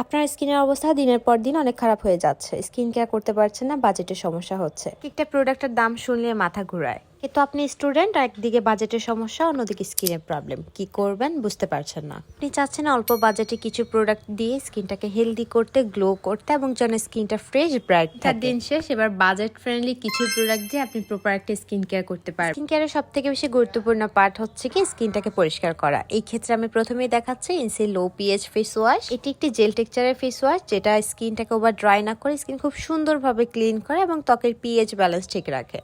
আপনার স্কিনের অবস্থা দিনের পর দিন অনেক খারাপ হয়ে যাচ্ছে, স্কিন কেয়ার করতে পারছেন না, বাজেটের সমস্যা হচ্ছে, একটা প্রোডাক্টের দাম শুনলে মাথা ঘুরায়। কিন্তু আপনি স্টুডেন্ট, একদিকে বাজেটের সমস্যা, অন্যদিকে স্কিনের প্রবলেম, কি করবেন বুঝতে পারছেন না। আপনি চাচ্ছেন অল্প বাজেটে কিছু প্রোডাক্ট দিয়ে স্কিনটাকে হেলদি করতে, গ্লো করতে এবং যেন স্কিনটা ফ্রেশ ব্রাইট থাকে। দিন শেষ, এবার বাজেট ফ্রেন্ডলি কিছু প্রোডাক্ট দিয়ে আপনি প্রপার একটা স্কিন কেয়ার করতে পারবেন। স্কিন কেয়ারের সব থেকে বেশি গুরুত্বপূর্ণ পার্ট হচ্ছে কি স্কিনটাকে পরিষ্কার করা। এই ক্ষেত্রে আমি প্রথমেই দেখাচ্ছি ইনসি লো পিএইচ ফেস ওয়াশ। এটি একটি জেল টেক্সচারের ফেস ওয়াশ যেটা স্কিনটাকে ওভার ড্রাই না করে স্কিন খুব সুন্দরভাবে ক্লিন করে এবং ত্বকের পিএইচ ব্যালেন্স ঠিক রাখে।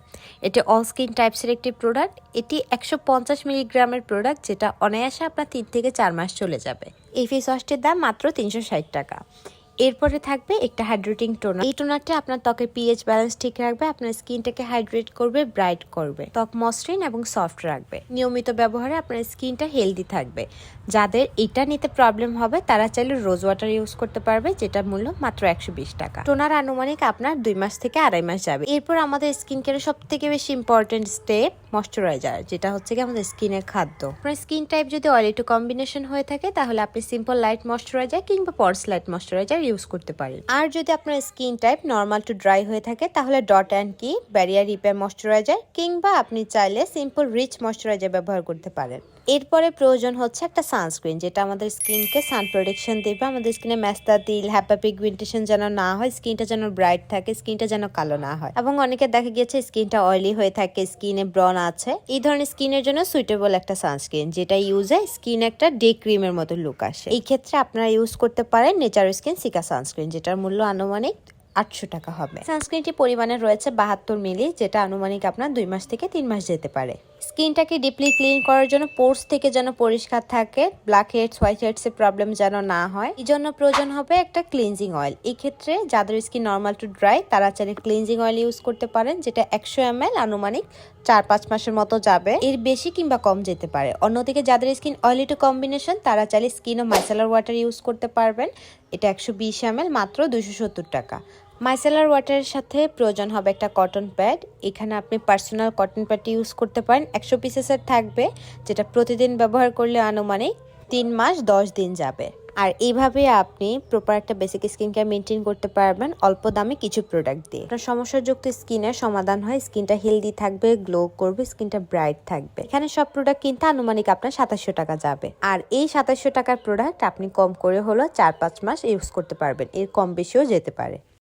এটি অল স্কিন টাইপসের একটি প্রোডাক্ট। এটি 150 মিলিগ্রামের প্রোডাক্ট, যেটা অনায়াসে আপনার 3 থেকে 4 মাস চলে যাবে। এই ফেস ওয়াশটির দাম মাত্র 360 টাকা। এরপরে থাকবে একটা হাইড্রেটিং টোনার। এই টোনারটা আপনার ত্বকের পিএইচ ব্যালেন্স ঠিক রাখবে, আপনার স্কিনটাকে হাইড্রেট করবে, ব্রাইট করবে, ত্বক মসৃণ এবং সফট রাখবে। নিয়মিত ব্যবহারে আপনার স্কিনটা হেলদি থাকবে। যাদের এটা নিতে প্রবলেম হবে তারা চাইলে রোজ ওয়াটার ইউজ করতে পারবে, যেটা মূল্য মাত্র 120 টাকা। টোনার আনুমানিক আপনার 2 মাস থেকে 2.5 মাস যাবে। এরপর আমাদের স্কিন কেয়ারের সব থেকে বেশি ইম্পর্টেন্ট স্টেপ ময়শ্চারাইজার, যেটা হচ্ছে কি আমাদের স্কিনের খাদ্য। আপনার স্কিন টাইপ যদি অয়েলি টু কম্বিনেশন হয়ে থাকে তাহলে আপনি সিম্পল লাইট ময়শ্চারাইজার কিংবা পরস লাইট ময়শ্চারাইজার ইউজ করতে পারেন। আর যদি আপনার skin type normal to dry হয়ে থাকে তাহলে ডট অ্যান্ড কি ব্যারিয়ার রিপেয়ার ময়শ্চারাইজার কিংবা আপনি চাইলে সিম্পল রিচ ময়শ্চারাইজার ব্যবহার করতে পারেন। এরপরে প্রয়োজন হচ্ছে একটা সানস্ক্রিন, যেটা আমাদের স্কিনকে সান প্রোটেকশন দেবে, আমাদের স্কিনে ম্যাস্তা তিল হ্যাপা পিগমেন্টেশন যেন না হয়, স্কিনটা যেন ব্রাইট থাকে, স্কিনটা যেন কালো না হয়। এবং অনেকে দেখা গিয়েছে স্কিনটা অয়েলি হয়ে থাকে, স্কিনে ব্রন আছে, এই ধরনের স্কিনের জন্য সুইটেবল একটা সানস্ক্রিন, যেটা ইউজে স্কিন একটা ডে ক্রিমের মতো লুক আসে। এই ক্ষেত্রে আপনারা ইউজ করতে পারেন নেচার স্কিন সিকা সানস্ক্রিন, যেটার মূল্য আনুমানিক 800 টাকা হবে। সানস্ক্রিনটি পরিমাণে রয়েছে 72 মিলি, যেটা আনুমানিক আপনার 2 মাস থেকে 3 মাস যেতে পারে। স্কিনটাকে ডিপলি ক্লিন করার জন্য, পোর্স থেকে যেন পরিষ্কার থাকে, ব্ল্যাক হেডস হোয়াইট হেডস এর প্রবলেম যেন না হয়, এই জন্য প্রয়োজন হবে একটা ক্লিনজিং অয়েল। এই ক্ষেত্রে যাদের স্কিন নর্মাল টু ড্রাই তারা চাইলে ক্লিনজিং অয়েল ইউজ করতে পারেন, যেটা 100 ml আনুমানিক 4-5 মাসের মতো যাবে, এর বেশি কিংবা কম যেতে পারে। অন্যদিকে যাদের স্কিন অয়েলি টু কম্বিনেশন তারা চাইলে স্কিন ও মাইসেলার ওয়াটার ইউজ করতে পারবেন। এটা 120 ml মাত্র 270 টাকা। মাইসেলার ওয়াটারের সাথে প্রয়োজন হবে একটা কটন প্যাড। এখানে আপনি পার্সোনাল কটন প্যাডটি ইউজ করতে পারেন, 100 পিসেসের থাকবে, যেটা প্রতিদিন ব্যবহার করলে আনুমানিক 3 মাস 10 দিন যাবে। আর এইভাবে আপনি প্রপার একটা বেসিক স্কিন কেয়ার মেনটেন করতে পারবেন অল্প দামে কিছু প্রোডাক্ট দিয়ে। আপনার সমস্যাযুক্ত স্কিনের সমাধান হয়, স্কিনটা হেলদি থাকবে, গ্লো করবে, স্কিনটা ব্রাইট থাকবে। এখানে সব প্রোডাক্ট কিনতে আনুমানিক আপনার 2700 টাকা যাবে। আর এই 2700 টাকার প্রোডাক্ট আপনি কম করে হলো 4-5 মাস ইউজ করতে পারবেন, এর কম বেশিও যেতে পারে।